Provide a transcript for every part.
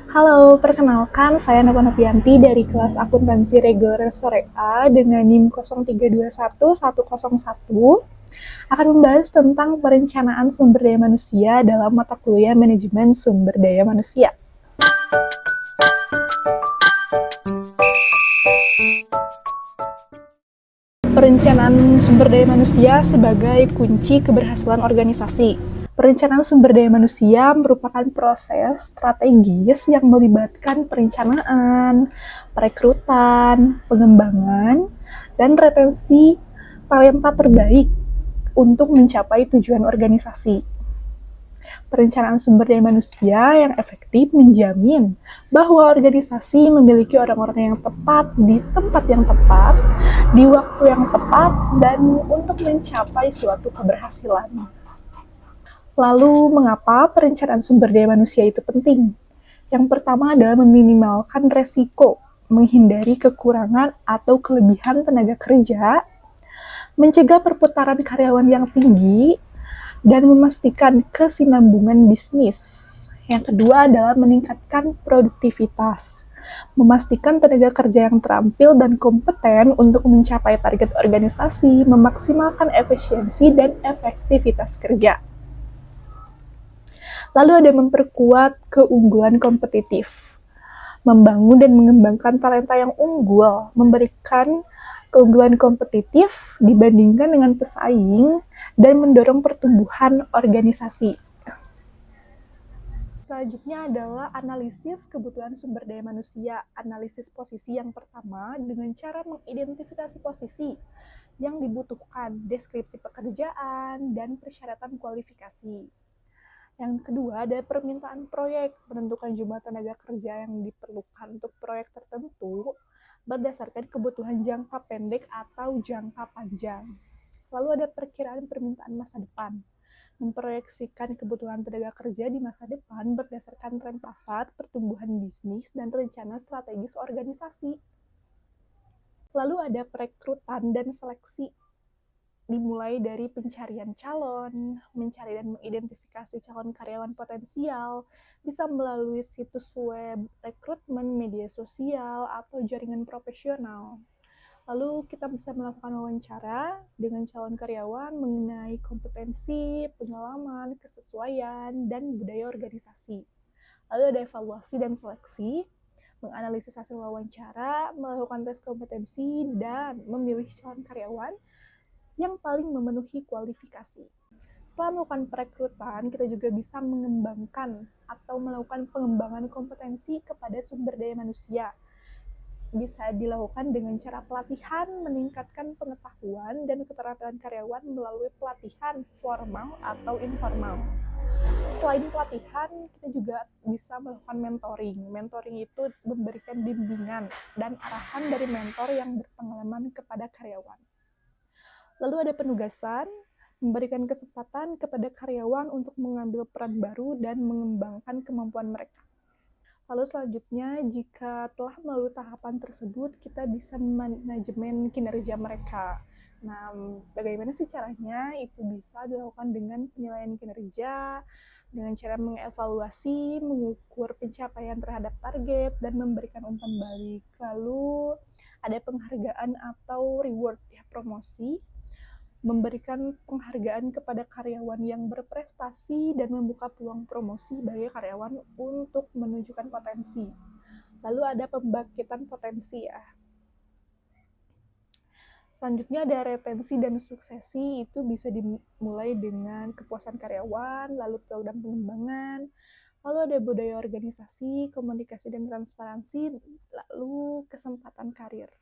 Halo, perkenalkan saya Nova Novianti dari kelas Akuntansi Reguler Sore A dengan NIM 0321101 akan membahas tentang perencanaan sumber daya manusia dalam mata kuliah Manajemen Sumber Daya Manusia. Perencanaan sumber daya manusia sebagai kunci keberhasilan organisasi. Perencanaan sumber daya manusia merupakan proses strategis yang melibatkan perencanaan, perekrutan, pengembangan, dan retensi talenta terbaik untuk mencapai tujuan organisasi. Perencanaan sumber daya manusia yang efektif menjamin bahwa organisasi memiliki orang-orang yang tepat di tempat yang tepat, di waktu yang tepat, dan untuk mencapai suatu keberhasilan. Lalu, mengapa perencanaan sumber daya manusia itu penting? Yang pertama adalah meminimalkan resiko, menghindari kekurangan atau kelebihan tenaga kerja, mencegah perputaran karyawan yang tinggi, dan memastikan kesinambungan bisnis. Yang kedua adalah meningkatkan produktivitas, memastikan tenaga kerja yang terampil dan kompeten untuk mencapai target organisasi, memaksimalkan efisiensi dan efektivitas kerja. Lalu ada memperkuat keunggulan kompetitif, membangun dan mengembangkan talenta yang unggul, memberikan keunggulan kompetitif dibandingkan dengan pesaing, dan mendorong pertumbuhan organisasi. Selanjutnya adalah analisis kebutuhan sumber daya manusia. Analisis posisi yang pertama dengan cara mengidentifikasi posisi yang dibutuhkan, deskripsi pekerjaan, dan persyaratan kualifikasi. Yang kedua ada permintaan proyek, menentukan jumlah tenaga kerja yang diperlukan untuk proyek tertentu berdasarkan kebutuhan jangka pendek atau jangka panjang. Lalu ada perkiraan permintaan masa depan, memproyeksikan kebutuhan tenaga kerja di masa depan berdasarkan tren pasar, pertumbuhan bisnis, dan rencana strategis organisasi. Lalu ada perekrutan dan seleksi, dimulai dari pencarian calon, mencari dan mengidentifikasi calon karyawan potensial, bisa melalui situs web, rekrutmen, media sosial, atau jaringan profesional. Lalu kita bisa melakukan wawancara dengan calon karyawan mengenai kompetensi, pengalaman, kesesuaian, dan budaya organisasi. Lalu ada evaluasi dan seleksi, menganalisis hasil wawancara, melakukan tes kompetensi, dan memilih calon karyawan yang paling memenuhi kualifikasi. Setelah melakukan perekrutan, kita juga bisa mengembangkan atau melakukan pengembangan kompetensi kepada sumber daya manusia. Bisa dilakukan dengan cara pelatihan, meningkatkan pengetahuan dan keterampilan karyawan melalui pelatihan formal atau informal. Selain pelatihan, kita juga bisa melakukan mentoring. Mentoring itu memberikan bimbingan dan arahan dari mentor yang berpengalaman kepada karyawan. Lalu ada penugasan, memberikan kesempatan kepada karyawan untuk mengambil peran baru dan mengembangkan kemampuan mereka. Lalu selanjutnya, jika telah melalui tahapan tersebut, kita bisa manajemen kinerja mereka. Nah, bagaimana sih caranya? Itu bisa dilakukan dengan penilaian kinerja, dengan cara mengevaluasi, mengukur pencapaian terhadap target, dan memberikan umpan balik. Lalu ada penghargaan atau reward, ya, promosi, memberikan penghargaan kepada karyawan yang berprestasi dan membuka peluang promosi bagi karyawan untuk menunjukkan potensi. Lalu ada pembangkitan potensi, ya. Selanjutnya ada retensi dan suksesi, itu bisa dimulai dengan kepuasan karyawan, lalu program pengembangan, lalu ada budaya organisasi, komunikasi dan transparansi, lalu kesempatan karir.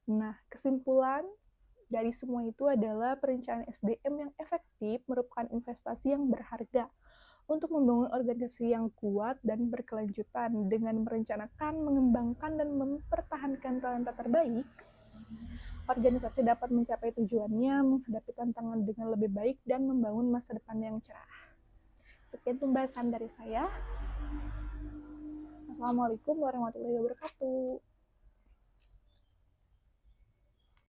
Nah, kesimpulan dari semua itu adalah perencanaan SDM yang efektif merupakan investasi yang berharga untuk membangun organisasi yang kuat dan berkelanjutan. Dengan merencanakan, mengembangkan, dan mempertahankan talenta terbaik, organisasi dapat mencapai tujuannya, menghadapi tantangan dengan lebih baik, dan membangun masa depan yang cerah. Sekian pembahasan dari saya. Assalamualaikum warahmatullahi wabarakatuh.